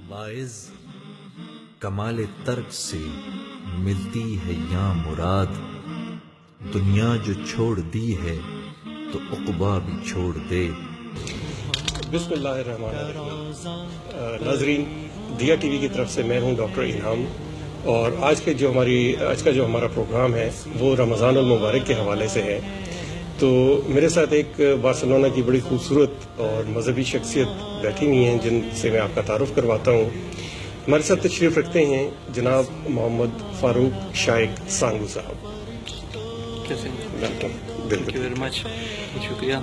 واعظ کمال ترک سے ملتی ہے یہاں مراد، دنیا جو چھوڑ دی ہے تو عقبہ بھی چھوڑ دے۔ بسم اللہ الرحمن الرحیم۔ ناظرین، دیا ٹی وی کی طرف سے میں ہوں ڈاکٹر انعام، اور آج کا جو ہمارا پروگرام ہے وہ رمضان المبارک کے حوالے سے ہے۔ تو میرے ساتھ ایک بارسلونا کی بڑی خوبصورت اور مذہبی شخصیت بیٹھی ہوئی ہیں جن سے میں آپ کا تعارف کرواتا ہوں۔ ہمارے ساتھ تشریف رکھتے ہیں جناب محمد فاروق شائق سانگو صاحب۔ کیسے؟ Welcome. Thank you very much, شکریہ،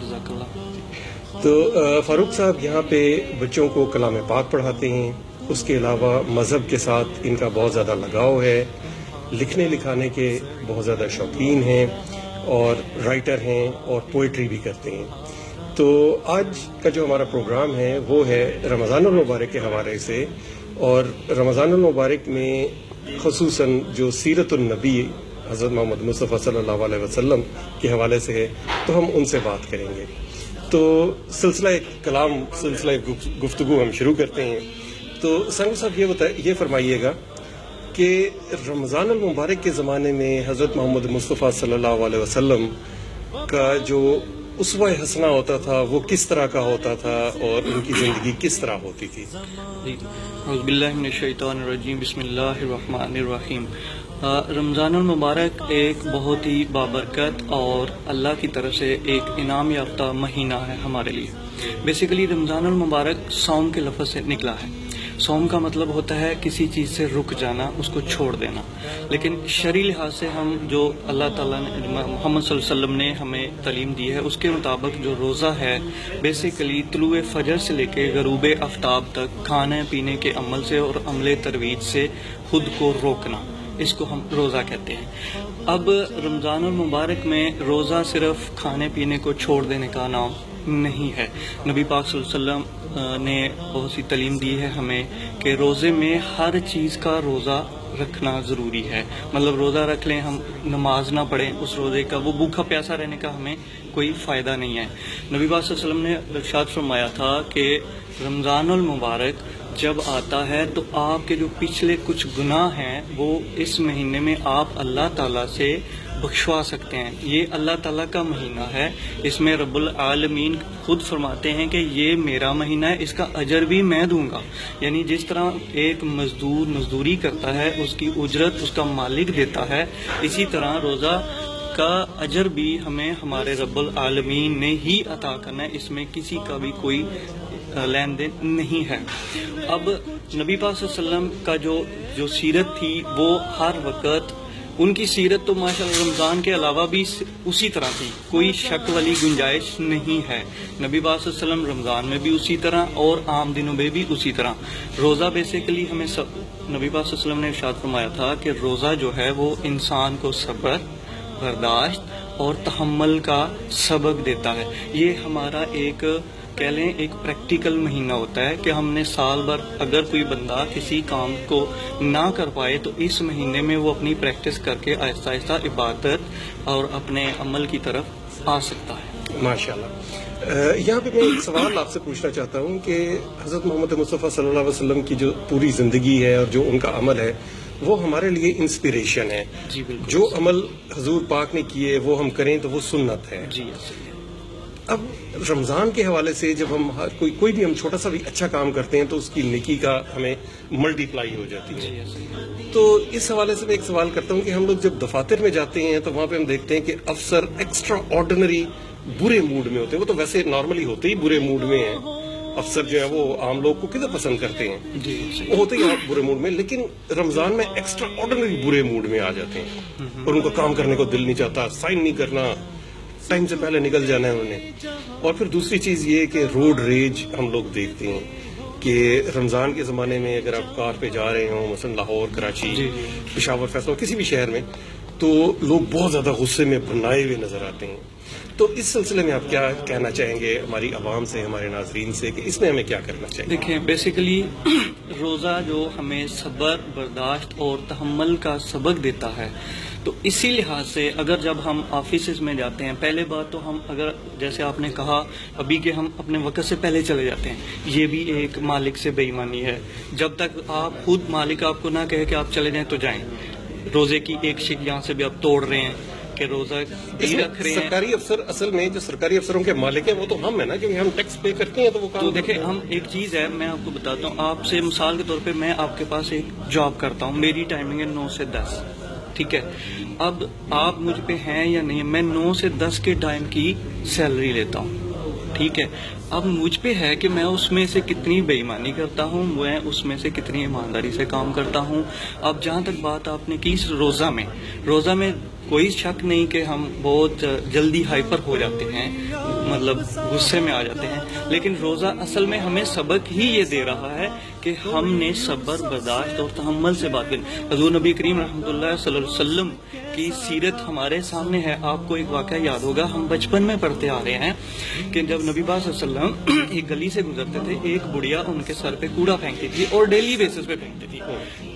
جزاک اللہ۔ تو فاروق صاحب یہاں پہ بچوں کو کلام پاک پڑھاتے ہیں، اس کے علاوہ مذہب کے ساتھ ان کا بہت زیادہ لگاؤ ہے، لکھنے لکھانے کے بہت زیادہ شوقین ہیں اور رائٹر ہیں اور پوئٹری بھی کرتے ہیں۔ تو آج کا جو ہمارا پروگرام ہے وہ ہے رمضان المبارک کے حوالے سے، اور رمضان المبارک میں خصوصاً جو سیرت النبی حضرت محمد مصطفیٰ صلی اللہ علیہ وسلم کے حوالے سے ہے، تو ہم ان سے بات کریں گے۔ تو سلسلہ گفتگو ہم شروع کرتے ہیں۔ تو سانگو صاحب یہ فرمائیے گا کہ رمضان المبارک کے زمانے میں حضرت محمد مصطفیٰ صلی اللہ علیہ وسلم کا جو اسوہ حسنہ ہوتا تھا وہ کس طرح کا ہوتا تھا اور ان کی زندگی کس طرح ہوتی تھی؟ جی، اعوذ باللہ من الشیطان الرجیم، بسم اللہ الرحمن الرحیم۔ رمضان المبارک ایک بہت ہی بابرکت اور اللہ کی طرف سے ایک انعام یافتہ مہینہ ہے ہمارے لیے۔ بیسیکلی رمضان المبارک صوم کے لفظ سے نکلا ہے۔ صوم کا مطلب ہوتا ہے کسی چیز سے رک جانا، اس کو چھوڑ دینا، لیکن شرعی لحاظ سے ہم جو اللہ تعالیٰ نے محمد صلی اللہ علیہ وسلم نے ہمیں تعلیم دی ہے اس کے مطابق جو روزہ ہے بیسیکلی طلوع فجر سے لے کے غروب آفتاب تک کھانے پینے کے عمل سے اور عمل ترویج سے خود کو روکنا، اس کو ہم روزہ کہتے ہیں۔ اب رمضان المبارک میں روزہ صرف کھانے پینے کو چھوڑ دینے کا نام نہیں ہے۔ نبی پاک صلی اللہ علیہ وسلم نے بہت سی تعلیم دی ہے ہمیں کہ روزے میں ہر چیز کا روزہ رکھنا ضروری ہے۔ مطلب روزہ رکھ لیں، ہم نماز نہ پڑھیں اس روزے کا، وہ بھوکا پیاسا رہنے کا ہمیں کوئی فائدہ نہیں ہے۔ نبی پاک صلی اللہ علیہ وسلم نے ارشاد فرمایا تھا کہ رمضان المبارک جب آتا ہے تو آپ کے جو پچھلے کچھ گناہ ہیں وہ اس مہینے میں آپ اللہ تعالیٰ سے بخشوا سکتے ہیں۔ یہ اللہ تعالیٰ کا مہینہ ہے، اس میں رب العالمین خود فرماتے ہیں کہ یہ میرا مہینہ ہے، اس کا اجر بھی میں دوں گا۔ یعنی جس طرح ایک مزدور مزدوری کرتا ہے اس کی اجرت اس کا مالک دیتا ہے، اسی طرح روزہ کا اجر بھی ہمیں ہمارے رب العالمین نے ہی عطا کرنا ہے، اس میں کسی کا بھی کوئی لین دین نہیں ہے۔ اب نبی پاک صلی اللہ علیہ وسلم کا جو سیرت تھی وہ ہر وقت، ان کی سیرت تو ماشاءاللہ رمضان کے علاوہ بھی اسی طرح تھی، کوئی شک والی گنجائش نہیں ہے۔ نبی پاک صلی اللہ علیہ وسلم رمضان میں بھی اسی طرح اور عام دنوں میں بھی اسی طرح۔ روزہ بیسیکلی ہمیں نبی پاک صلی اللہ علیہ وسلم نے ارشاد فرمایا تھا کہ روزہ جو ہے وہ انسان کو صبر، برداشت اور تحمل کا سبق دیتا ہے۔ یہ ہمارا ایک کہہ لیں ایک پریکٹیکل مہینہ ہوتا ہے کہ ہم نے سال بھر اگر کوئی بندہ کسی کام کو نہ کر پائے تو اس مہینے میں وہ اپنی پریکٹس کر کے آہستہ آہستہ عبادت اور اپنے عمل کی طرف آ سکتا ہے۔ ماشاءاللہ۔ یہاں پہ میں ایک سوال آپ سے پوچھنا چاہتا ہوں کہ حضرت محمد مصطفیٰ صلی اللہ علیہ وسلم کی جو پوری زندگی ہے اور جو ان کا عمل ہے وہ ہمارے لیے انسپریشن ہے۔ جی بالکل، جو عمل حضور پاک نے کیے وہ ہم کریں تو وہ سنت ہے۔ جی۔ اب رمضان کے حوالے سے جب ہم کوئی بھی ہم چھوٹا سا بھی اچھا کام کرتے ہیں تو اس کی نیکی کا ہمیں ملٹی پلائی ہو جاتی ہے۔ تو اس حوالے سے میں ایک سوال کرتا ہوں کہ ہم لوگ جب دفاتر میں جاتے ہیں تو وہاں پہ ہم دیکھتے ہیں کہ افسر ایکسٹرا آرڈنری برے موڈ میں ہوتے ہیں۔ وہ تو ویسے نارملی ہوتے ہی برے موڈ میں ہیں، افسر جو ہے وہ عام لوگ کو کتنا پسند کرتے ہیں، وہ ہوتے ہی برے موڈ میں، لیکن رمضان میں ایکسٹرا آرڈنری برے موڈ میں آ جاتے ہیں اور ان کو کام کرنے کو دل نہیں چاہتا، سائن نہیں کرنا، ٹائم سے پہلے نکل جانا ہے انہوں نے۔ اور پھر دوسری چیز یہ کہ روڈ ریج ہم لوگ دیکھتے ہیں کہ رمضان کے زمانے میں اگر آپ کار پہ جا رہے ہوں مثلا لاہور، کراچی، پشاور، فیصلہ کسی بھی شہر میں، تو لوگ بہت زیادہ غصے میں بھنائے ہوئے نظر آتے ہیں. تو اس سلسلے میں آپ کیا کہنا چاہیں گے ہماری عوام سے, ہمارے ناظرین سے, کہ اس میں ہمیں کیا کرنا چاہیے؟ دیکھیں بیسیکلی روزہ جو ہمیں صبر, برداشت اور تحمل کا سبق دیتا ہے, تو اسی لحاظ سے اگر جب ہم آفیسز میں جاتے ہیں, پہلے بات تو ہم اگر جیسے آپ نے کہا ابھی کہ ہم اپنے وقت سے پہلے چلے جاتے ہیں, یہ بھی ایک مالک سے بے ایمانی ہے. جب تک آپ خود مالک آپ کو نہ کہے کہ آپ چلے جائیں تو جائیں. روزے کی ایک شک یہاں سے بھی آپ توڑ رہے ہیں کہ روزہ بھی رکھ رہے ہیں. سرکاری افسر اصل میں جو سرکاری افسروں کے مالک ہیں وہ تو ہم ہیں نا, کیونکہ ہم ٹیکس پے کرتے ہیں. تو وہ تو دیکھیں ہم ایک چیز ہے, میں آپ کو بتاتا ہوں, آپ سے مثال کے طور پہ میں آپ کے پاس ایک جاب کرتا ہوں, میری ٹائمنگ ہے 9 سے 10, ٹھیک ہے. اب آپ مجھ پہ ہیں یا نہیں, میں 9 سے 10 کے ٹائم کی سیلری لیتا ہوں, ٹھیک ہے. اب مجھ پہ ہے کہ میں اس میں سے کتنی بے ایمانی کرتا ہوں, میں اس میں سے کتنی ایمانداری سے کام کرتا ہوں. اب جہاں تک بات آپ نے کی روزہ میں کوئی شک نہیں کہ ہم بہت جلدی ہائپر ہو جاتے ہیں, مطلب غصے میں آ جاتے ہیں, لیکن روزہ اصل میں ہمیں سبق ہی یہ دے رہا ہے کہ ہم نے صبر, برداشت اور تحمل سے بات کرنی. حضور نبی کریم رحمۃ اللہ صلی اللہ علیہ وسلم کی سیرت ہمارے سامنے ہے. آپ کو ایک واقعہ یاد ہوگا, ہم بچپن میں پڑھتے آ رہے ہیں کہ جب نبی پاک صلی اللہ علیہ وسلم ایک گلی سے گزرتے تھے, ایک بڑھیا ان کے سر پہ کوڑا پھینکتی تھی اور ڈیلی بیسس پہ پھینکتی تھی.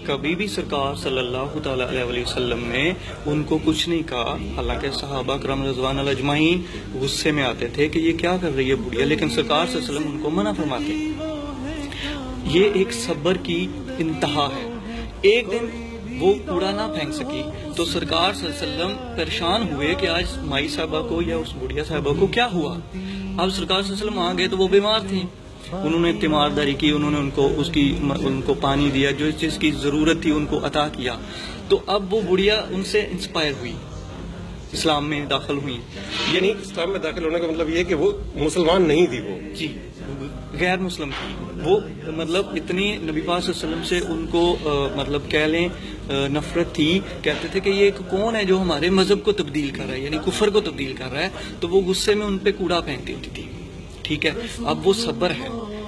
کبھی بھی سرکار صلی اللہ تعالی علیہ وسلم نے ان کو کچھ نہیں کہا, حالانکہ صحابہ کرام رضوان اللہ اجمعین غصے میں آتے تھے کہ یہ کیا کر رہی ہے بڑھیا, لیکن سرکار صلی اللہ علیہ وسلم ان کو منع فرماتے. یہ ایک صبر کی انتہا ہے. ایک دن وہ کوڑا نہ پھینک سکی تو سرکار صلی اللہ علیہ وسلم پریشان ہوئے کہ آج مائی صاحبہ کو یا اس بڑھیا صاحبہ کو کیا ہوا. اب سرکار صلی اللہ علیہ وسلم آ گئے تو وہ بیمار تھی, انہوں نے تیمارداری کی, انہوں نے ان کو پانی دیا, جو چیز کی ضرورت تھی ان کو عطا کیا. تو اب وہ بڑھیا ان سے انسپائر ہوئی, اسلام میں داخل ہوئی. یعنی اسلام میں داخل ہونے کا مطلب یہ ہے کہ وہ مسلمان نہیں تھی, وہ جی غیر مسلم تھی. وہ مطلب اتنی نبی پاک صلی اللہ علیہ وسلم سے ان کو مطلب کہہ لیں نفرت تھی, کہتے تھے کہ یہ ایک کون ہے جو ہمارے مذہب کو تبدیل کر رہا ہے, یعنی کفر کو تبدیل کر رہا ہے. تو وہ غصے میں ان پہ کوڑا پھینک دیتی تھی, ٹھیک ہے. اب وہ صبر ہے.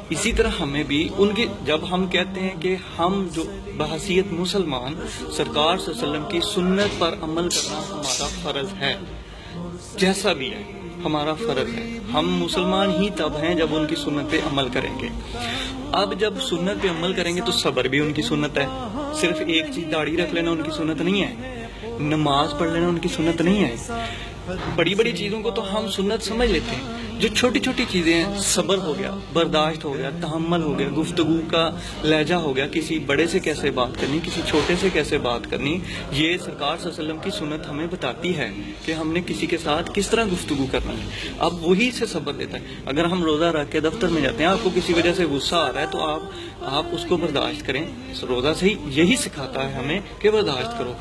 اسی طرح ہمیں بھی ان کی, جب ہم کہتے ہیں کہ ہم جو بحیثیت مسلمان سرکار صلی اللہ علیہ وسلم کی سنت پر عمل کرنا ہمارا فرض ہے, جیسا بھی ہے ہمارا فرض ہے. ہم مسلمان ہی تب ہیں جب ان کی سنت پہ عمل کریں گے. اب جب سنت پہ عمل کریں گے تو صبر بھی ان کی سنت ہے. صرف ایک چیز داڑھی رکھ لینا ان کی سنت نہیں ہے, نماز پڑھ لینا ان کی سنت نہیں ہے. بڑی بڑی چیزوں کو تو ہم سنت سمجھ لیتے ہیں, جو چھوٹی چھوٹی چیزیں ہیں, صبر ہو گیا, برداشت ہو گیا, تحمل ہو گیا, گفتگو کا لہجہ ہو گیا, کسی بڑے سے کیسے بات کرنی, کسی چھوٹے سے کیسے بات کرنی, یہ سرکار صلی اللہ علیہ وسلم کی سنت ہمیں بتاتی ہے کہ ہم نے کسی کے ساتھ کس طرح گفتگو کرنی ہے. اب وہی سے صبر دیتا ہے. اگر ہم روزہ رکھ کے دفتر میں جاتے ہیں, آپ کو کسی وجہ سے غصہ آ رہا ہے تو آپ اس کو برداشت کریں. روزہ سے یہی سکھاتا ہے ہمیں کہ برداشت کرو.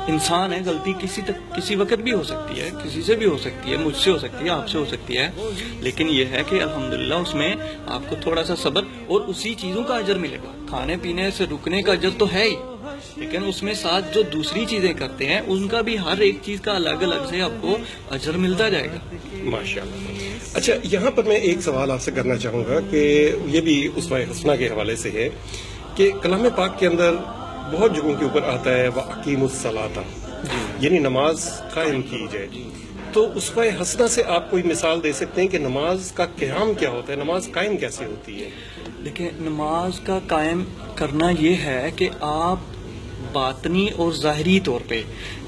انسان ہے, غلطی کسی وقت بھی ہو سکتی ہے, کسی سے بھی ہو سکتی ہے, مجھ سے ہو سکتی ہے, آپ سے ہو سکتی ہے, لیکن یہ ہے کہ الحمدللہ اس میں آپ کو تھوڑا سا صبر اور اسی چیزوں کا اجر ملے گا. کھانے پینے سے رکنے کا اجر تو ہے ہی, لیکن اس میں ساتھ جو دوسری چیزیں کرتے ہیں ان کا بھی ہر ایک چیز کا الگ الگ سے آپ کو اجر ملتا جائے گا. ماشاءاللہ. اچھا, یہاں پر میں ایک سوال آپ سے کرنا چاہوں گا کہ یہ بھی اسوہ حسنہ کے حوالے سے ہے کہ کلام پاک کے اندر بہت جگہوں کے اوپر آتا ہے وَأَقِیمُوا الصَّلَاةَ, یعنی نماز قائم کی جائے. تو اسوہ حسنہ سے آپ کوئی مثال دے سکتے ہیں کہ نماز کا قیام کیا ہوتا ہے, نماز قائم کیسے ہوتی ہے؟ دیکھیں, نماز کا قائم کرنا یہ ہے کہ آپ باطنی اور ظاہری طور پہ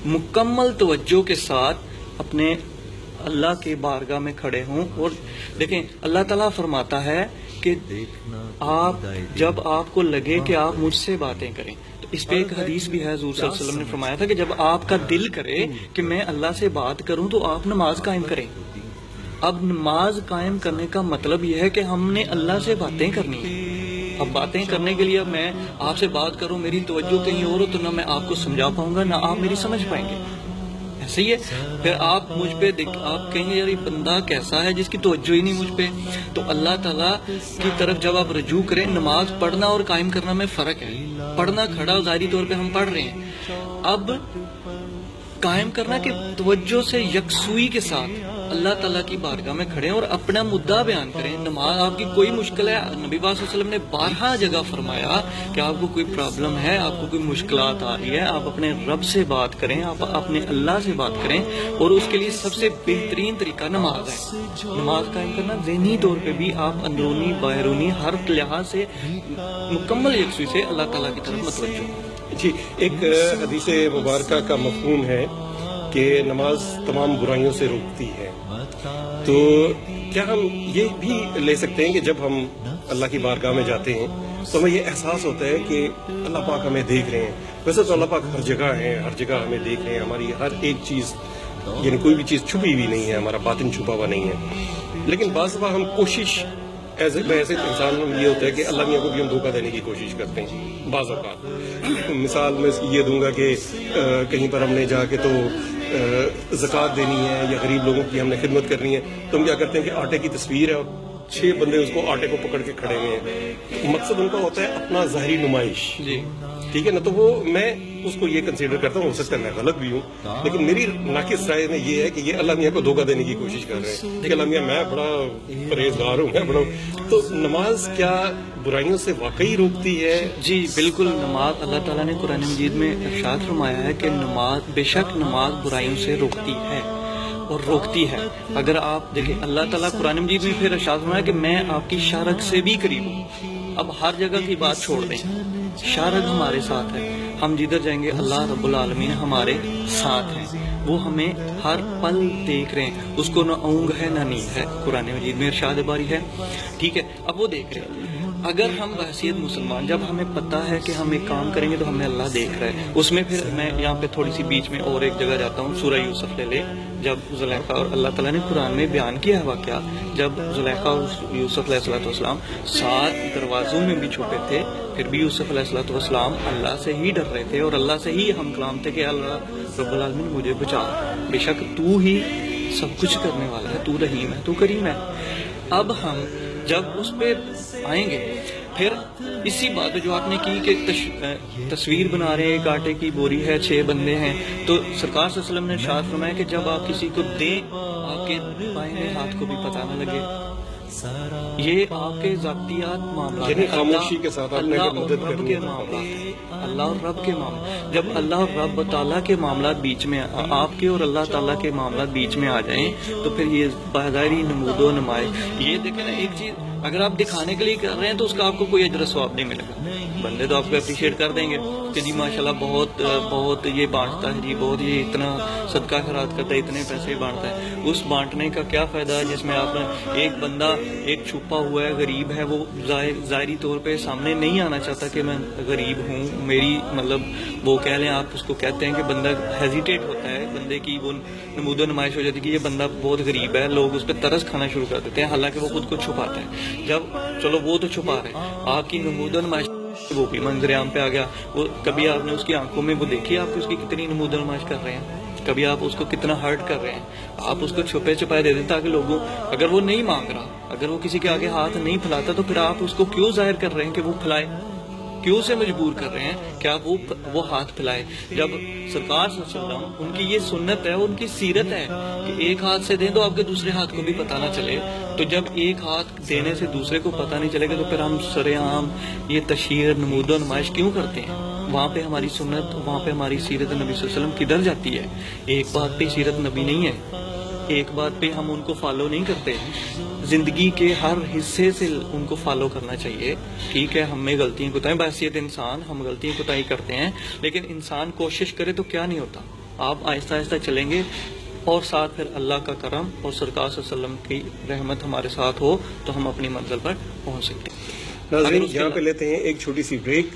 مکمل توجہ کے ساتھ اپنے اللہ کے بارگاہ میں کھڑے ہوں. اور دیکھیں اللہ تعالیٰ فرماتا ہے کہ آپ جب آپ کو لگے کہ آپ مجھ سے باتیں کریں, تو اس پہ ایک حدیث بھی ہے, حضور صلی اللہ علیہ وسلم نے فرمایا تھا کہ جب آپ کا دل کرے کہ میں اللہ سے بات کروں تو آپ نماز قائم کریں. اب نماز قائم کرنے کا مطلب یہ ہے کہ ہم نے اللہ سے باتیں کرنی ہیں. اب باتیں کرنے کے لیے میں آپ سے بات کروں, میری توجہ کہیں اور ہو تو نہ میں آپ کو سمجھا پاؤں گا, نہ آپ میری سمجھ پائیں گے. ایسے ہی ہے. پھر آپ مجھ پہ آپ کہیں یار یہ بندہ کیسا ہے جس کی توجہ ہی نہیں مجھ پہ. تو اللہ تعالیٰ کی طرف جب آپ رجوع کریں, نماز پڑھنا اور قائم کرنا میں فرق ہے. پڑھنا کھڑا ظاہری طور پہ ہم پڑھ رہے ہیں, اب قائم کرنا کہ توجہ سے یکسوئی کے ساتھ اللہ تعالیٰ کی بارگاہ میں کھڑے ہیں اور اپنا مدعا بیان کریں. نماز آپ کی کوئی مشکل ہے, نبی پاک صلی اللہ علیہ وسلم نے بارہا جگہ فرمایا کہ آپ کو کوئی پرابلم ہے, آپ کو کوئی مشکلات آ رہی ہے, آپ اپنے رب سے بات کریں, آپ اپنے اللہ سے بات کریں, اور اس کے لیے سب سے بہترین طریقہ نماز ہے. نماز قائم کرنا ذہنی طور پہ بھی آپ اندرونی باہرونی ہر لحاظ سے مکمل یکسوئی سے اللہ تعالیٰ کی طرف متوجہ. جی, ایک حدیث مبارکہ کا مفہوم ہے کہ نماز تمام برائیوں سے روکتی ہے. تو کیا ہم یہ بھی لے سکتے ہیں کہ جب ہم اللہ کی بارگاہ میں جاتے ہیں تو ہمیں یہ احساس ہوتا ہے کہ اللہ پاک ہمیں دیکھ رہے ہیں؟ ویسے تو اللہ پاک ہر جگہ ہیں, ہر جگہ ہمیں دیکھ رہے ہیں, ہماری ہر ایک چیز, یعنی کوئی بھی چیز چھپی ہوئی نہیں ہے, ہمارا باطن چھپا ہوا نہیں ہے. لیکن بعض دفعہ ہم کوشش ایسے انسان میں یہ ہوتا ہے کہ اللہ میاں کو بھی ہم دھوکہ دینے کی کوشش کرتے ہیں بعض اوقات. مثال میں یہ دوں گا کہ کہیں پر ہم نے جا کے تو زکوٰۃ دینی ہے یا غریب لوگوں کی ہم نے خدمت کرنی ہے, تو ہم کیا کرتے ہیں کہ آٹے کی تصویر ہے اور 6 بندے اس کو آٹے کو پکڑ کے کھڑے ہوئے ہیں. مقصد ان کا ہوتا ہے اپنا ظاہری نمائش. جی ٹھیک ہے نا, تو وہ میں اس کو یہ کنسیڈر کرتا ہوں, ہو سکتا ہے میں غلط بھی ہوں, لیکن میری ناقص رائے میں یہ ہے کہ یہ اللہ میاں کو دھوکہ دینے کی کوشش کر رہے ہیں کہ اللہ میاں میں بڑا پرہیزگار ہوں, میں بڑا. تو نماز کیا برائیوں سے واقعی روکتی ہے؟ جی بالکل. نماز اللہ تعالیٰ نے قرآن مجید میں ارشاد فرمایا ہے کہ نماز, بے شک نماز برائیوں سے روکتی ہے اور روکتی ہے. اگر آپ دیکھیں اللہ تعالیٰ قرآن مجید میں پھر ارشاد فرمایا کہ میں آپ کی شارک سے بھی قریب ہوں. اب ہر جگہ کی بات چھوڑ دیں, شارک ہمارے ساتھ ہے, ہم جدھر جائیں گے اللہ رب العالمین ہمارے ساتھ ہیں, وہ ہمیں ہر پل دیکھ رہے ہیں, اس کو نہ اونگ ہے نہ نیند ہے, قرآن مجید میں ارشاد باری ہے. ٹھیک ہے, اب وہ دیکھ رہے ہیں. اگر ہم بحیثیت مسلمان, جب ہمیں پتہ ہے کہ ہم ایک کام کریں گے تو ہمیں اللہ دیکھ رہا ہے, اس میں پھر میں یہاں پہ تھوڑی سی بیچ میں اور ایک جگہ جاتا ہوں, سورہ یوسف لے لے, جب زلیخا اور اللہ تعالیٰ نے قرآن میں بیان کیا ہے واقعہ, جب زلیخا اور یوسف علیہ السلام 7 دروازوں میں بھی چھپے تھے, پھر بھی یوسف علیہ السلام اللہ سے ہی ڈر رہے تھے اور اللہ سے ہی ہم کلام تھے کہ اللہ رب العالمین مجھے بچا, بے شک تو ہی سب کچھ کرنے والا ہے, تو رحیم ہے, تو کریم ہے. اب ہم جب اس پہ آئیں گے, پھر اسی بات جو آپ نے کی کہ تصویر بنا رہے ہیں, ایک آٹے کی بوری ہے, 6 بندے ہیں, تو سرکار صلی اللہ علیہ وسلم نے ارشاد فرمایا کہ جب آپ کسی کو دیں, آپ کے بائیں ہاتھ کو بھی پتہ نہ لگے. یہ آپ کے ذاتیات معاملات یعنی خاموشی کے ساتھ اللہ اور رب کے معاملات ہیں, اللہ اور رب کے معاملات. جب اللہ اور رب تعالیٰ کے معاملات بیچ میں, آپ کے اور اللہ تعالیٰ کے معاملات بیچ میں آ جائیں, تو پھر یہ بظاہری نمود و نمائش. یہ دیکھیں نا, ایک چیز اگر آپ دکھانے کے لیے کر رہے ہیں تو اس کا آپ کو کوئی اجر و ثواب نہیں ملے گا. بندے تو آپ کو اپریشیٹ کر دیں گے کہ جی ماشاءاللہ بہت یہ بانٹتا ہے, جی بہت یہ اتنا صدقہ خیرات کرتا ہے, اتنے پیسے بانٹتا ہے. اس بانٹنے کا کیا فائدہ ہے جس میں آپ نے ایک بندہ ایک چھپا ہوا ہے, غریب ہے, وہ ظاہری طور پہ سامنے نہیں آنا چاہتا کہ میں غریب ہوں, میری مطلب وہ کہہ لیں, آپ اس کو کہتے ہیں کہ بندہ ہیزیٹیٹ ہوتا ہے, بندے کی وہ نمود و نمائش ہو جاتی ہے کہ یہ بندہ بہت غریب ہے, لوگ اس پہ ترس کھانا شروع کر دیتے ہیں, حالانکہ وہ خود کو چھپاتا ہے. جب چلو وہ تو چھپا رہے ہیں, آپ کی نمود و نمائش وہ بھی منظر عام پہ آ گیا. وہ کبھی آپ نے اس کی آنکھوں میں وہ دیکھی آپ اس کی کتنی نمود و نمائش کر رہے ہیں, کبھی آپ اس کو کتنا ہرٹ کر رہے ہیں. آپ اس کو چھپے چھپائے دے دیں تاکہ لوگوں, اگر وہ نہیں مانگ رہا, اگر وہ کسی کے آگے ہاتھ نہیں پھیلاتا, تو پھر آپ اس کو کیوں ظاہر کر رہے ہیں کہ وہ پھیلائے, کیوں سے مجبور کر رہے ہیں کہ آپ وہ ہاتھ پھیلائے. جب سرکار صلی اللہ علیہ وسلم, ان کی یہ سنت ہے, ان کی سیرت ہے کہ ایک ہاتھ سے دیں تو آپ کے دوسرے ہاتھ کو بھی پتہ نہ چلے. تو جب ایک ہاتھ دینے سے دوسرے کو پتہ نہیں چلے گا, تو پھر ہم سر عام یہ تشہیر نمود و نمائش کیوں کرتے ہیں؟ وہاں پہ ہماری سنت, وہاں پہ ہماری سیرت نبی صلی اللہ علیہ وسلم کدھر جاتی ہے؟ ایک بات پہ سیرت نبی نہیں ہے, ایک بات پہ ہم ان کو فالو نہیں کرتے. زندگی کے ہر حصے سے ان کو فالو کرنا چاہیے. ٹھیک ہے, ہم میں غلطیاں کوتاہیں, بحیثیت انسان ہم غلطیاں کوتاہی کرتے ہیں, لیکن انسان کوشش کرے تو کیا نہیں ہوتا. آپ آہستہ آہستہ چلیں گے, اور ساتھ پھر اللہ کا کرم اور سرکار صلی اللہ علیہ وسلم کی رحمت ہمارے ساتھ ہو تو ہم اپنی منزل پر پہنچ سکتے ہیں. ناظرین, یہاں پہ لیتے ہیں ایک چھوٹی سی بریک,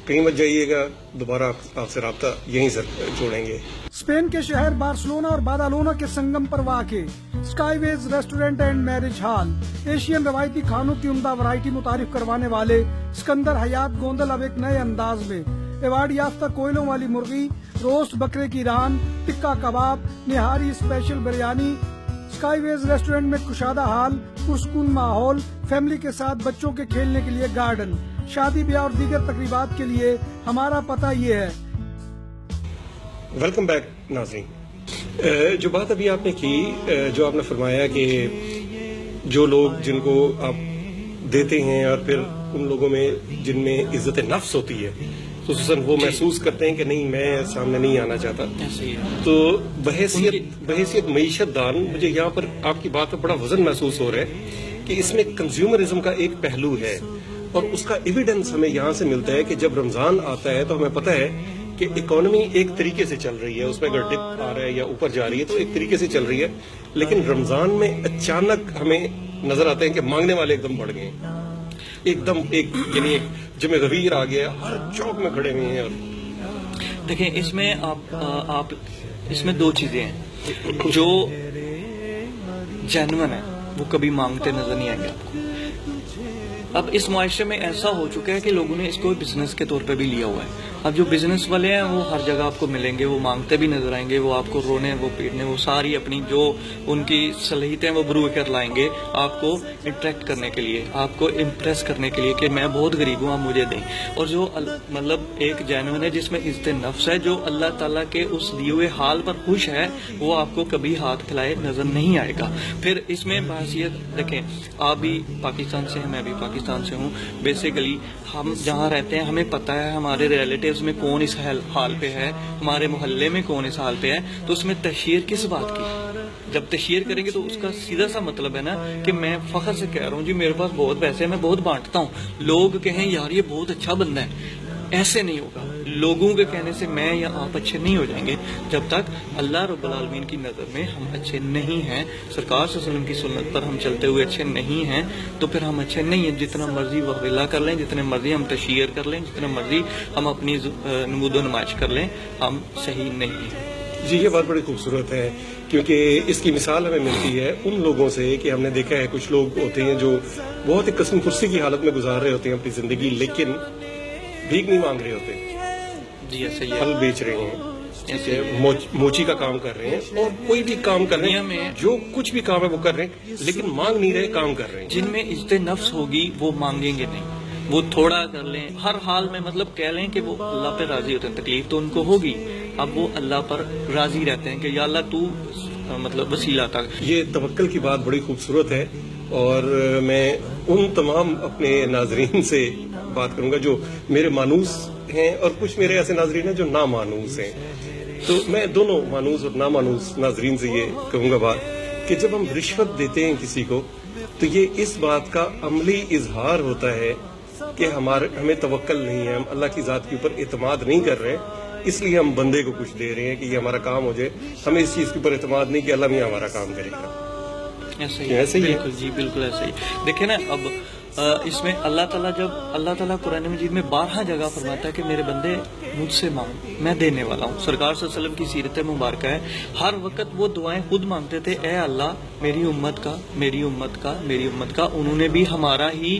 کہیں مت جائیے گا, دوبارہ آپ سے رابطہ یہیں سے جوڑیں گے. اسپین کے شہر بارسلونا اور بادالونا کے سنگم پر واقع skyways restaurant and marriage hall Asian روایتی کھانوں کی عمدہ ورائٹی متعارف کروانے والے اسکندر حیات گوندل اب ایک نئے انداز میں ایوارڈ یافتہ کوئلوں والی مرغی, روسٹ بکرے کی ران, ٹکا کباب, نہاری اسپیشل بریانی. اسکائی ویز ریسٹورینٹ میں کشادہ حال, پرسکون ماحول, فیملی کے ساتھ بچوں کے کھیلنے کے لیے گارڈن, شادی بیاہ اور دیگر تقریبات کے لیے ہمارا پتہ یہ ہے. ویلکم بیک ناظرین. جو بات ابھی آپ نے کی، جو آپ نے فرمایا کہ جو لوگ جن کو آپ دیتے ہیں اور پھر ان لوگوں میں جن میں عزت نفس ہوتی ہے، خصوصاً وہ محسوس کرتے ہیں کہ نہیں میں سامنے نہیں آنا چاہتا، تو بحیثیت معیشت دان مجھے یہاں پر آپ کی بات پر بڑا وزن محسوس ہو رہا ہے کہ اس میں کنزیومرزم کا ایک پہلو ہے، اور اس کا ایویڈنس ہمیں یہاں سے ملتا ہے کہ جب رمضان آتا ہے تو ہمیں پتہ ہے کہ اکانومی ایک طریقے سے چل رہی ہے، اس میں اگر ڈپ آ رہا ہے یا اوپر جا رہی ہے تو ایک طریقے سے چل رہی ہے، لیکن رمضان میں اچانک ہمیں نظر آتے ہیں کہ مانگنے والے ایک دم بڑھ گئے، ایک دم یعنی جمع غویر آ گیا، ہر چوک میں کھڑے ہوئے ہیں۔ اور دیکھیں اس میں آپ اس میں دو چیزیں ہیں، جو جینون ہے وہ کبھی مانگتے نظر نہیں آئیں گے آپ کو۔ اب اس معاشرے میں ایسا ہو چکا ہے کہ لوگوں نے اس کو بزنس کے طور پہ بھی لیا ہوا ہے۔ اب جو بزنس والے ہیں وہ ہر جگہ آپ کو ملیں گے، وہ مانگتے بھی نظر آئیں گے، وہ آپ کو رونے وہ پیٹنے، وہ ساری اپنی جو ان کی صلاحیتیں وہ برو کر لائیں گے آپ کو انٹریکٹ کرنے کے لیے، آپ کو امپریس کرنے کے لیے کہ میں بہت غریب ہوں آپ مجھے دیں۔ اور جو مطلب ایک جینون ہے جس میں عزت نفس ہے، جو اللہ تعالیٰ کے اس دیے ہوئے حال پر خوش ہے، وہ آپ کو کبھی ہاتھ کھلائے نظر نہیں آئے گا۔ پھر اس میں بحثیت دیکھیں، آپ بھی پاکستان سے ہیں، میں بھی پاکستان سے ہوں، بیسیکلی ہم جہاں رہتے ہیں ہمیں پتہ ہے ہمارے ریلیٹیوز میں کون اس حال پہ ہے، ہمارے محلے میں کون اس حال پہ ہے، تو اس میں تشہیر کس بات کی؟ جب تشہیر کریں گے تو اس کا سیدھا سا مطلب ہے نا کہ میں فخر سے کہہ رہا ہوں جی میرے پاس بہت پیسے ہیں، میں بہت بانٹتا ہوں، لوگ کہیں یار یہ بہت اچھا بندہ ہے، ایسے نہیں ہوگا۔ لوگوں کے کہنے سے میں یا آپ اچھے نہیں ہو جائیں گے جب تک اللہ رب العالمین کی نظر میں ہم اچھے نہیں ہیں، سرکار صلی اللہ علیہ وسلم کی سنت پر ہم چلتے ہوئے اچھے نہیں ہیں، تو پھر ہم اچھے نہیں ہیں۔ جتنا مرضی وغیرہ کر لیں، جتنے مرضی ہم تشہیر کر لیں، جتنا مرضی ہم اپنی نمود و نمائش کر لیں، ہم صحیح نہیں ہیں۔ جی یہ بات بڑی خوبصورت ہے، کیونکہ اس کی مثال ہمیں ملتی ہے ان لوگوں سے کہ ہم نے دیکھا ہے کچھ لوگ ہوتے ہیں جو بہت ہی قسم پرسی کی حالت میں گزار رہے ہوتے ہیں اپنی زندگی، لیکن بھیک نہیں مانگ رہے ہوتے، جی ایسا ہی پھل بیچ رہے ہیں، موچی کا کام کر رہے ہیں، اور کوئی بھی کام کر رہے ہیں، جو کچھ بھی کام ہے وہ کر رہے ہیں، لیکن مانگ نہیں رہے، کام کر رہے ہیں۔ جن میں عزت نفس ہوگی وہ مانگیں گے نہیں، وہ تھوڑا کر لیں، ہر حال میں مطلب کہہ لیں کہ وہ اللہ پہ راضی ہوتے ہیں، تکلیف تو ان کو ہوگی، اب وہ اللہ پر راضی رہتے ہیں کہ یا اللہ تو مطلب وسیلہ تک۔ یہ توکل کی بات بڑی خوبصورت ہے، اور میں ان تمام اپنے ناظرین سے بات کروں گا جو میرے مانوس ہیں، اور کچھ میرے ایسے ناظرین ہیں جو نامانوس ہیں، تو میں دونوں مانوس اور نامانوس ناظرین سے یہ کہوں گا بات کہ جب ہم رشوت دیتے ہیں کسی کو تو یہ اس بات کا عملی اظہار ہوتا ہے کہ ہمیں توکل نہیں ہے، ہم اللہ کی ذات کے اوپر اعتماد نہیں کر رہے، اس لیے ہم بندے کو کچھ دے رہے ہیں کہ یہ ہمارا کام ہو جائے، ہمیں اس چیز کے اوپر اعتماد نہیں کہ اللہ میاں ہمارا کام کرے گا۔ ایسے ہی بالکل جی بالکل ایسے ہی۔ دیکھیں نا اب اس میں اللہ تعالیٰ قرآن مجید میں 12 جگہ فرماتا ہے کہ میرے بندے مجھ سے مانگ، میں دینے والا ہوں۔ سرکار صلی اللہ علیہ وسلم کی سیرت مبارکہ ہے، ہر وقت وہ دعائیں خود مانگتے تھے، اے اللہ میری امت کا، میری امت کا، میری امت کا۔ انہوں نے بھی ہمارا ہی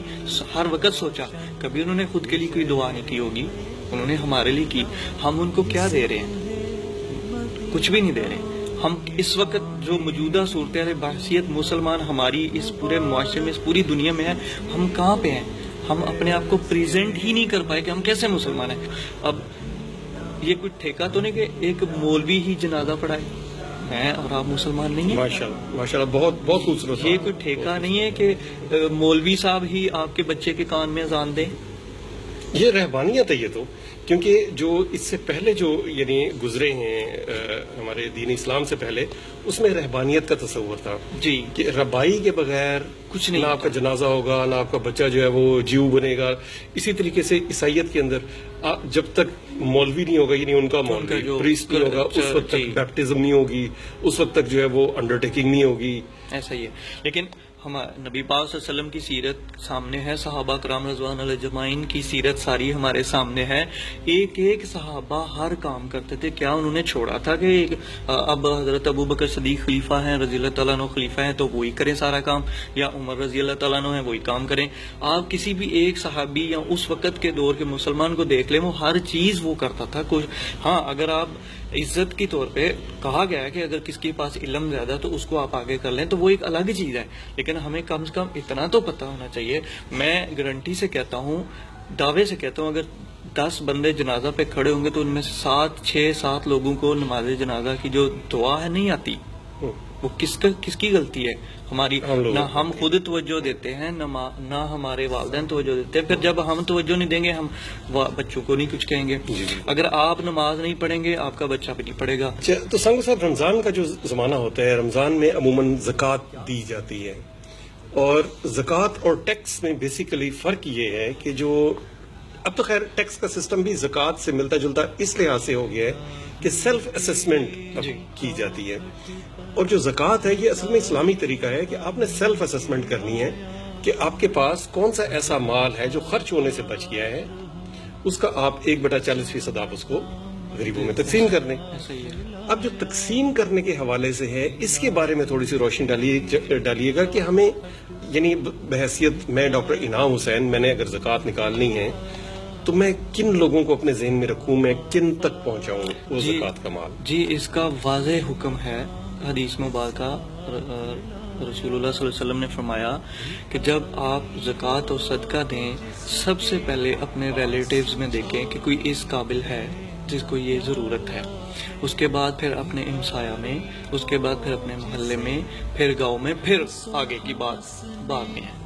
ہر وقت سوچا، کبھی انہوں نے خود کے لیے کوئی دعا نہیں کی ہوگی، انہوں نے ہمارے لیے کی۔ ہم ان کو کیا دے رہے ہیں؟ کچھ بھی نہیں دے رہے۔ ہم اس وقت جو موجودہ صورتحال بحثیت مسلمان ہماری اس پورے معاشرے میں، اس پوری دنیا میں ہے، ہم کہاں پہ ہیں؟ ہم اپنے آپ کو پریزنٹ ہی نہیں کر پائے کہ ہم کیسے مسلمان ہیں۔ اب یہ کوئی ٹھیکہ تو نہیں کہ ایک مولوی ہی جنازہ پڑھائے، میں اور آپ مسلمان نہیں ہیں؟ ماشاءاللہ بہت بہت خوبصورت۔ یہ کوئی ٹھیکہ نہیں ہے کہ مولوی صاحب ہی آپ کے بچے کے کان میں اذان دیں۔ یہ رہبانیت ہے، یہ تو کیونکہ جو اس سے پہلے جو یعنی گزرے ہیں ہمارے دین اسلام سے پہلے، اس میں رہبانیت کا تصور تھا جی کہ ربائی کے بغیر کچھ نہیں، نہ آپ کا جنازہ ہوگا، نہ آپ کا بچہ جو ہے وہ جیو بنے گا۔ اسی طریقے سے عیسائیت کے اندر جب تک مولوی نہیں ہوگا، یعنی ان کا مولوی پریسٹ نہیں ہوگا، اس وقت تک بیپٹزم نہیں ہوگی، اس وقت تک جو ہے وہ انڈرٹیکنگ نہیں ہوگی۔ ایسا ہی ہے، لیکن نبی پاک صلی اللہ علیہ وسلم کی سیرت سامنے ہے، صحابہ کرام رضوان اللہ اجمعین کی سیرت ساری ہمارے سامنے ہے۔ ایک ایک صحابہ ہر کام کرتے تھے، کیا انہوں نے چھوڑا تھا کہ اب حضرت ابو بکر صدیق خلیفہ ہیں، رضی اللہ تعالیٰ عنہ خلیفہ ہیں تو وہی کریں سارا کام، یا عمر رضی اللہ تعالیٰ عنہ ہیں وہی کام کریں؟ آپ کسی بھی ایک صحابی یا اس وقت کے دور کے مسلمان کو دیکھ لیں، وہ ہر چیز وہ کرتا تھا۔ ہاں اگر آپ عزت کی طور پہ کہا گیا ہے کہ اگر کس کے پاس علم زیادہ تو اس کو آپ آگے کر لیں، تو وہ ایک الگ چیز ہے، لیکن ہمیں کم سے کم اتنا تو پتہ ہونا چاہیے۔ میں گارنٹی سے کہتا ہوں، دعوے سے کہتا ہوں، اگر 10 بندے جنازہ پہ کھڑے ہوں گے تو ان میں سے 6-7 لوگوں کو نماز جنازہ کی جو دعا ہے نہیں آتی. وہ کس کی غلطی ہے؟ ہماری. نہ ہم خود توجہ دیتے ہیں نہ ہمارے والدین توجہ دیتے ہیں. پھر جب ہم توجہ نہیں دیں گے ہم بچوں کو نہیں کچھ کہیں گے. اگر آپ نماز نہیں پڑھیں گے آپ کا بچہ بھی نہیں پڑھے گا. تو سنگو صاحب، رمضان کا جو زمانہ ہوتا ہے، رمضان میں عموماً زکوٰۃ دی جاتی ہے، اور زکوٰۃ اور ٹیکس میں بیسیکلی فرق یہ ہے کہ جو اب تو خیر ٹیکس کا سسٹم بھی زکوٰۃ سے ملتا جلتا اس لحاظ سے ہو گیا ہے کہ سیلف اسسمنٹ کی جاتی ہے. اور جو زکوٰۃ ہے یہ اصل میں اسلامی طریقہ ہے کہ آپ نے سیلف اسسمنٹ کرنی ہے کہ آپ کے پاس کون سا ایسا مال ہے جو خرچ ہونے سے بچ گیا ہے، اس کا آپ 1/40% آپ اس کو غریبوں میں تقسیم کر دیں. اب جو تقسیم کرنے کے حوالے سے ہے اس کے بارے میں تھوڑی سی روشنی ڈالیے گا کہ ہمیں، یعنی بحیثیت میں ڈاکٹر انعام حسین، میں نے اگر زکوٰۃ نکالنی ہے تو میں کن لوگوں کو اپنے ذہن میں رکھوں، میں کن تک پہنچاؤں وہ زکوٰۃ کا مال؟ جی اس کا واضح حکم ہے حدیث مبارکہ. رسول اللہ صلی اللہ علیہ وسلم نے فرمایا کہ جب آپ زکوٰۃ اور صدقہ دیں سب سے پہلے اپنے ریلیٹیوز میں دیکھیں کہ کوئی اس قابل ہے جس کو یہ ضرورت ہے، اس کے بعد پھر اپنے ہمسایہ میں، اس کے بعد پھر اپنے محلے میں، پھر گاؤں میں، پھر آگے کی بات بعد میں ہے.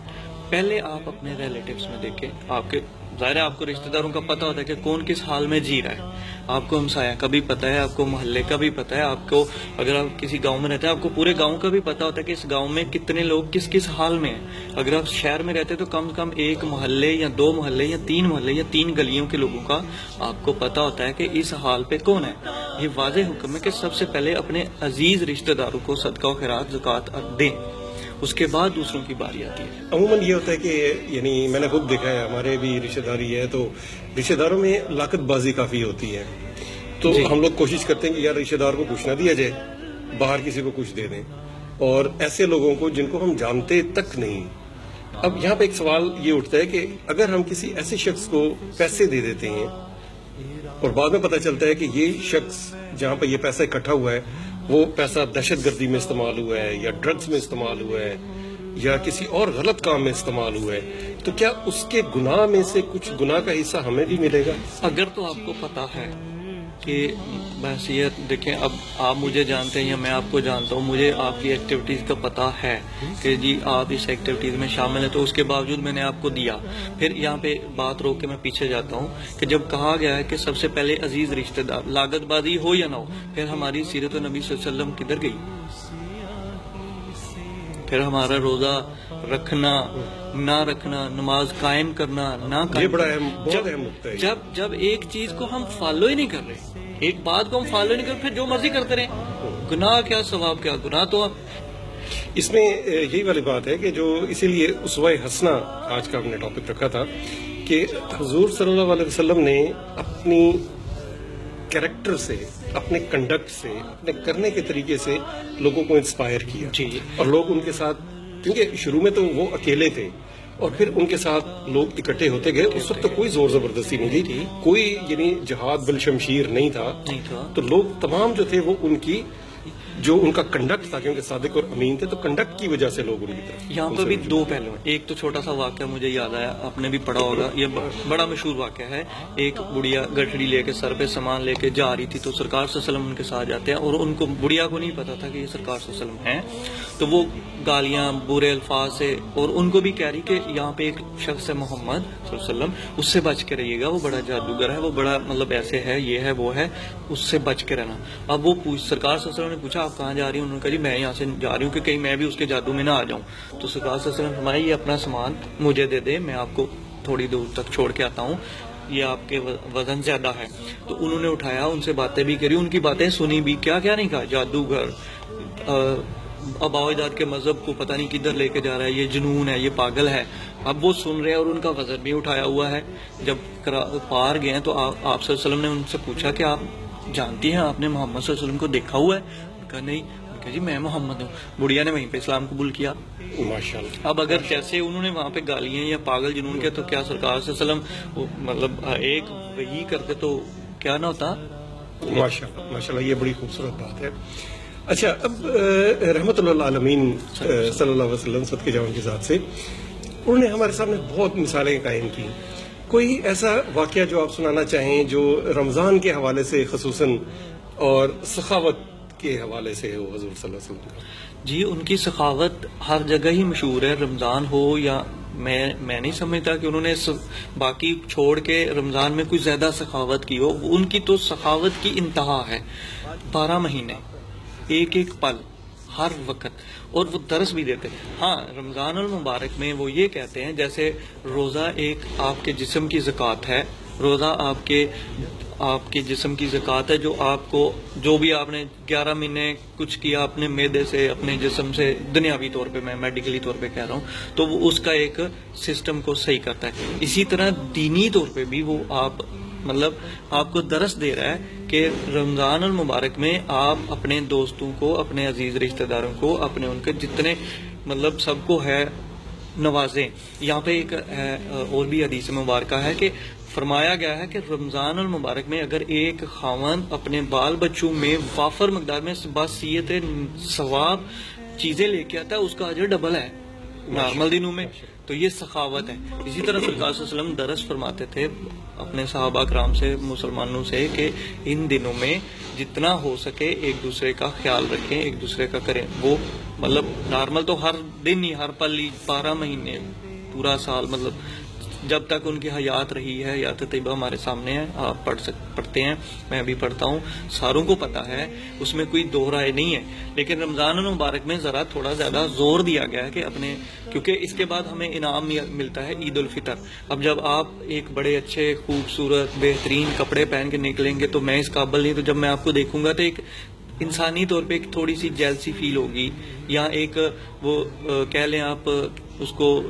پہلے آپ اپنے ریلیٹیوز میں دیکھیں. آپ کے ظاہر ہے آپ کو رشتہ داروں کا پتہ ہوتا ہے کہ کون کس حال میں جی رہا ہے. آپ کو ہمسایہ کا بھی پتہ ہے، آپ کو محلے کا بھی پتہ ہے، آپ کو اگر آپ کسی گاؤں میں رہتے ہیں آپ کو پورے گاؤں کا بھی پتہ ہوتا ہے کہ اس گاؤں میں کتنے لوگ کس کس حال میں ہیں. اگر آپ شہر میں رہتے ہیں تو کم سے کم 1 محلے یا 2 محلے یا 3 محلے یا 3 گلیوں کے لوگوں کا آپ کو پتہ ہوتا ہے کہ اس حال پہ کون ہے. یہ واضح حکم ہے کہ سب سے پہلے اپنے عزیز رشتہ داروں کو صدقہ و خیرات زکوٰۃ دیں، اس کے بعد دوسروں کی باری آتی ہے. عموماً یہ ہوتا ہے کہ یعنی میں نے خود دیکھا ہے، ہمارے بھی رشتہ داری ہے تو رشتہ داروں میں لاقت بازی کافی ہوتی ہے، تو ہم لوگ کوشش کرتے ہیں کہ یار رشتہ دار کو کچھ نہ دیا جائے، باہر کسی کو کچھ دے دیں، اور ایسے لوگوں کو جن کو ہم جانتے تک نہیں. اب یہاں پہ ایک سوال یہ اٹھتا ہے کہ اگر ہم کسی ایسے شخص کو پیسے دے دیتے ہیں اور بعد میں پتہ چلتا ہے کہ یہ شخص جہاں پہ یہ پیسہ اکٹھا ہوا ہے وہ پیسہ دہشت گردی میں استعمال ہوا ہے یا ڈرگز میں استعمال ہوا ہے یا کسی اور غلط کام میں استعمال ہوا ہے، تو کیا اس کے گناہ میں سے کچھ گناہ کا حصہ ہمیں بھی ملے گا؟ اگر تو آپ کو پتا ہے کہ بحثیت دیکھیں، اب آپ مجھے جانتے ہیں یا میں آپ کو جانتا ہوں، مجھے آپ کی ایکٹیویٹیز کا پتہ ہے کہ جی آپ اس ایکٹیویٹیز میں شامل ہیں، تو اس کے باوجود میں نے آپ کو دیا. پھر یہاں پہ بات روک کے میں پیچھے جاتا ہوں کہ جب کہا گیا ہے کہ سب سے پہلے عزیز رشتہ دار، لاگت بازی ہو یا نہ ہو، پھر ہماری سیرت نبی صلی اللہ علیہ وسلم کدھر گئی؟ پھر ہمارا روزہ رکھنا نہ رکھنا، نماز قائم کرنا نہ قائم، جب ایک چیز کو ہم فالو ہی نہیں کر رہے، ایک بات کو ہم فالو نہیں کر رہے، پھر جو مرضی کرتے رہے، گناہ کیا ثواب کیا؟ گناہ تو اس میں یہی والی بات ہے کہ جو اسی لیے اسوہ حسنہ آج کا ہم نے ٹاپک رکھا تھا کہ حضور صلی اللہ علیہ وسلم نے اپنی کیریکٹر سے، اپنے کنڈکٹ سے، اپنے کرنے کے طریقے سے لوگوں کو انسپائر کیا. اور لوگ ان کے ساتھ، کیونکہ شروع میں تو وہ اکیلے تھے اور پھر ان کے ساتھ لوگ اکٹھے ہوتے گئے. اس وقت تو کوئی زور زبردستی نہیں تھی، کوئی یعنی جہاد بالشمشیر نہیں تھا، تو لوگ تمام جو تھے وہ ان کی جو ان کا کنڈکٹ تھا، کیونکہ صادق اور امین تھے تو کنڈکٹ کی وجہ سے لوگ ان کی طرف. یہاں پہ بھی 2 پہلو ہیں. ایک تو چھوٹا سا واقعہ مجھے یاد آیا، آپ نے بھی پڑھا ہوگا، یہ بڑا مشہور واقعہ ہے. ایک بڑھیا گٹھڑی لے کے سر پہ سامان لے کے جا رہی تھی تو سرکار صلی اللہ علیہ وسلم ان کے ساتھ جاتے ہیں، اور ان کو بڑھیا کو نہیں پتا تھا کہ یہ سرکار صلی اللہ علیہ وسلم ہیں، تو وہ گالیاں برے الفاظ سے، اور ان کو بھی کہہ رہی کہ یہاں پہ ایک شخص ہے محمد صلی اللہ علیہ وسلم، اس سے بچ کے رہیے گا، وہ بڑا جادوگر ہے، وہ بڑا مطلب ایسے ہے، یہ ہے وہ ہے، اس سے بچ کے رہنا. اب وہ سرکار صلی اللہ علیہ وسلم نے پوچھا آپ کہاں جا رہی ہیں؟ انہوں نے کہا جی میں یہاں سے جا رہی ہوں کہ کہیں میں بھی اس کے جادو میں نہ آ جاؤں. تو سرکار صلی اللہ علیہ وسلم نے فرمایا یہ اپنا سامان مجھے دے دے، میں آپ کو تھوڑی دور تک چھوڑ کے آتا ہوں، یہ آپ کے وزن زیادہ ہے. تو انہوں نے اٹھایا، ان سے باتیں بھی کری، ان کی باتیں سنی بھی، کیا کیا نہیں کہا، جادوگر، آباء و اجداد کے مذہب کو پتہ نہیں کدھر لے کے جا رہا ہے، یہ جنون ہے، یہ پاگل ہے. اب وہ سن رہے ہیں اور ان کا وزن بھی اٹھایا ہوا ہے. جب پار گئے تو آپ صلی اللہ علیہ وسلم نے ان سے پوچھا کہ آپ جانتی ہیں، آپ نے محمد صلی اللہ علیہ وسلم کو دیکھا ہوا ہے؟ کہا نہیں. کہ جی میں محمد ہوں. بڑھیا نے وہیں پہ اسلام قبول کیا. ماشاءاللہ. اب اگر جیسے انہوں نے وہاں پہ گالیاں یا پاگل جنون کیا، تو کیا سرکار صلی اللہ علیہ وسلم مطلب ایک وہی کرتے تو کیا نہ ہوتا؟ ماشاءاللہ ماشاءاللہ، یہ بڑی خوبصورت بات ہے. اچھا، اب رحمت اللہ العالمین صلی اللہ علیہ وسلم صدقے جاؤں کی ذات سے، انہوں نے ہمارے سامنے بہت مثالیں قائم کی. کوئی ایسا واقعہ جو آپ سنانا چاہیں جو رمضان کے حوالے سے خصوصاً اور سخاوت کے حوالے سے ہو حضور صلی اللہ علیہ وسلم کا؟ جی ان کی سخاوت ہر جگہ ہی مشہور ہے، رمضان ہو یا میں نہیں سمجھتا کہ انہوں نے باقی چھوڑ کے رمضان میں کوئی زیادہ سخاوت کی ہو. ان کی تو سخاوت کی انتہا ہے. 12 مہینے ایک ایک پل ہر وقت، اور وہ درس بھی دیتے. ہاں رمضان المبارک میں وہ یہ کہتے ہیں جیسے روزہ ایک آپ کے جسم کی زکوٰۃ ہے، روزہ آپ کے جسم کی زکوٰۃ ہے، جو آپ کو جو بھی آپ نے 11 مہینے کچھ کیا اپنے معدے سے اپنے جسم سے، دنیاوی طور پہ میں میڈیکلی طور پہ کہہ رہا ہوں، تو وہ اس کا ایک سسٹم کو صحیح کرتا ہے. اسی طرح دینی طور پہ بھی وہ آپ کو درس دے رہا ہے کہ رمضان المبارک میں آپ اپنے دوستوں کو، اپنے عزیز رشتہ داروں کو، اپنے ان کے جتنے سب کو ہے نوازیں. یہاں پہ ایک اور بھی حدیث مبارکہ ہے کہ فرمایا گیا ہے کہ رمضان المبارک میں اگر ایک خاوند اپنے بال بچوں میں وافر مقدار میں باصیت ثواب چیزیں لے کے آتا ہے، اس کا اجر ڈبل ہے نارمل دنوں میں. تو یہ سخاوت ہے. اسی طرح سرکار صلی اللہ علیہ وسلم درس فرماتے تھے اپنے صحابہ کرام سے، مسلمانوں سے، کہ ان دنوں میں جتنا ہو سکے ایک دوسرے کا خیال رکھیں، ایک دوسرے کا کریں. وہ نارمل تو ہر دن ہی، ہر پل ہی، 12 مہینے پورا سال، جب تک ان کی حیات رہی ہے، حیات طیبہ ہمارے سامنے ہے. آپ پڑھتے ہیں، میں بھی پڑھتا ہوں، ساروں کو پتا ہے، اس میں کوئی دو رائے نہیں ہے. لیکن رمضان المبارک میں ذرا تھوڑا زیادہ زور دیا گیا ہے کہ کیونکہ اس کے بعد ہمیں انعام ملتا ہے عید الفطر. اب جب آپ ایک بڑے اچھے خوبصورت بہترین کپڑے پہن کے نکلیں گے تو میں اس قابل نہیں، تو جب میں آپ کو دیکھوں گا تو ایک انسانی طور پہ ایک تھوڑی سی جیلسی فیل ہوگی، یا ایک وہ کہہ لیں آپ اس کو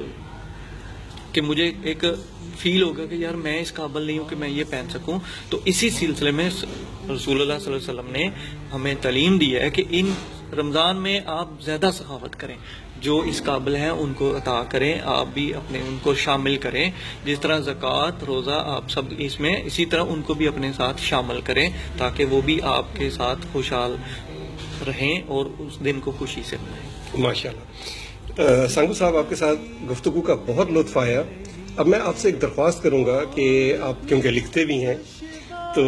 کہ مجھے ایک فیل ہوگا کہ یار میں اس قابل نہیں ہوں کہ میں یہ پہن سکوں. تو اسی سلسلے میں رسول اللہ صلی اللہ علیہ وسلم نے ہمیں تعلیم دی ہے کہ ان رمضان میں آپ زیادہ سخاوت کریں، جو اس قابل ہیں ان کو عطا کریں، آپ بھی ان کو شامل کریں. جس طرح زکوٰۃ، روزہ آپ سب اس میں، اسی طرح ان کو بھی اپنے ساتھ شامل کریں تاکہ وہ بھی آپ کے ساتھ خوشحال رہیں اور اس دن کو خوشی سے منائیں. ماشاءاللہ. سانگو صاحب، آپ کے ساتھ گفتگو کا بہت لطف آیا. اب میں آپ سے ایک درخواست کروں گا کہ آپ کیونکہ لکھتے بھی ہیں تو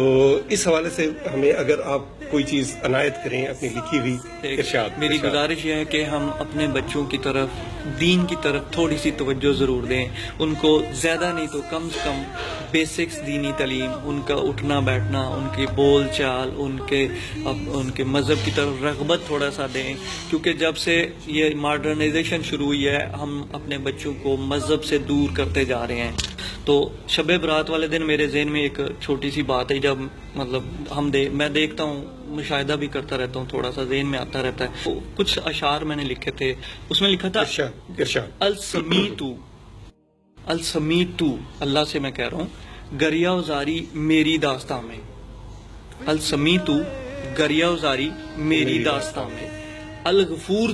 اس حوالے سے ہمیں اگر آپ کوئی چیز عنایت کریں اپنی لکھی ہوئی. ارشاد. میری گزارش یہ ہے کہ ہم اپنے بچوں کی طرف، دین کی طرف تھوڑی سی توجہ ضرور دیں. ان کو زیادہ نہیں تو کم سے کم بیسکس دینی تعلیم، ان کا اٹھنا بیٹھنا، ان کی بول چال، ان کے مذہب کی طرف رغبت تھوڑا سا دیں. کیونکہ جب سے یہ ماڈرنائزیشن شروع ہوئی ہے ہم اپنے بچوں کو مذہب سے دور کرتے جا رہے ہیں. تو شب برات والے دن میرے ذہن میں ایک چھوٹی سی بات ہے، جب میں دیکھتا ہوں، مشاہدہ بھی کرتا رہتا ہوں، تھوڑا سا ذہن میں آتا رہتا ہے. کچھ اشعار میں نے لکھے تھے، اس میں لکھا تھا السمیتو، اللہ سے میں کہہ رہا ہوں، گریہ وزاری میری داستان میں، السمیتو گریہ وزاری میری داستان میں، الغفور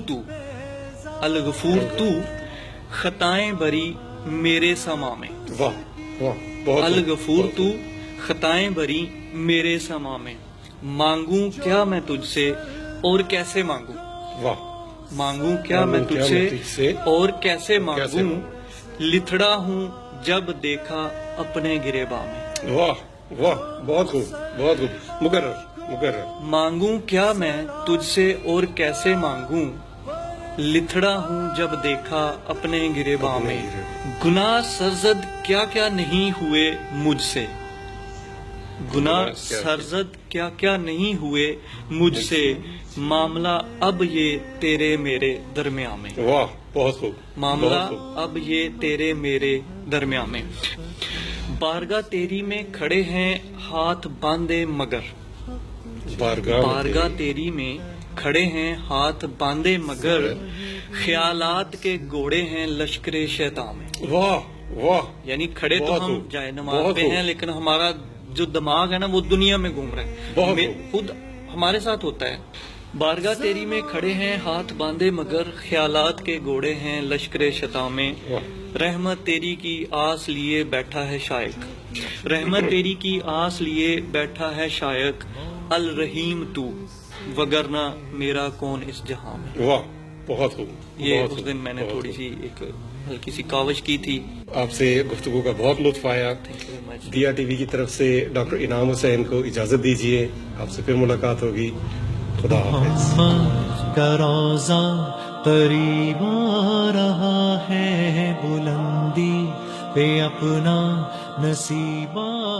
تو خطائیں بری میرے سما میں. واہ واہ. الغفور تو خطائیں بری میرے سما میں، مانگوں کیا میں تجھ سے اور کیسے مانگوں. واہ. مانگوں کیا میں تجھ سے اور کیسے مانگوں، لتھڑا ہوں جب دیکھا اپنے گریباں میں. واہ واہ. بہت خوب، بہت خوب. مقرر. مانگوں کیا میں تجھ سے اور کیسے مانگوں، لتھڑا ہوں جب دیکھا اپنے گریباں میں، گناہ سرزد کیا کیا نہیں ہوئے مجھ سے، گناہ سرزد کیا کیا نہیں ہوئے مجھ سے، معاملہ اب یہ تیرے میرے درمیان میں. واہ. بہت خوب. معاملہ اب یہ تیرے میرے درمیان میں. بارگاہ تیری میں کھڑے ہیں ہاتھ باندھے مگر، بارگاہ تیری میں کھڑے ہیں ہاتھ باندھے مگر، خیالات کے گھوڑے ہیں لشکر شیطان میں. واہ واہ. یعنی کھڑے تو ہم جائے نماز پہ ہیں لیکن ہمارا جو دماغ ہے نا وہ دنیا میں گھوم رہا ہے، خود ہمارے ساتھ ہوتا ہے. بارگاہ تیری میں کھڑے ہیں ہاتھ باندھے مگر، خیالات کے گھوڑے ہیں لشکر شیطان میں، رحمت تیری کی آس لیے بیٹھا ہے شائق، رحمت تیری کی آس لیے بیٹھا ہے شائق، الرحیم تو وگرنہ میرا کون اس جہاں میں. واہ بہت خوب، یہ بہت اس خوب، دن میں نے بہت تھوڑی خوب۔ سی ایک ہلکی سی کاوش کی تھی. آپ سے گفتگو کا بہت لطف آیا. Thank you very much. دیا ٹی وی کی طرف سے ڈاکٹر انعام حسین کو اجازت دیجیے. آپ سے پھر ملاقات ہوگی. خدا حافظ. محمد کا روزہ قریب آ رہا ہے، بلندی پہ اپنا نصیب آ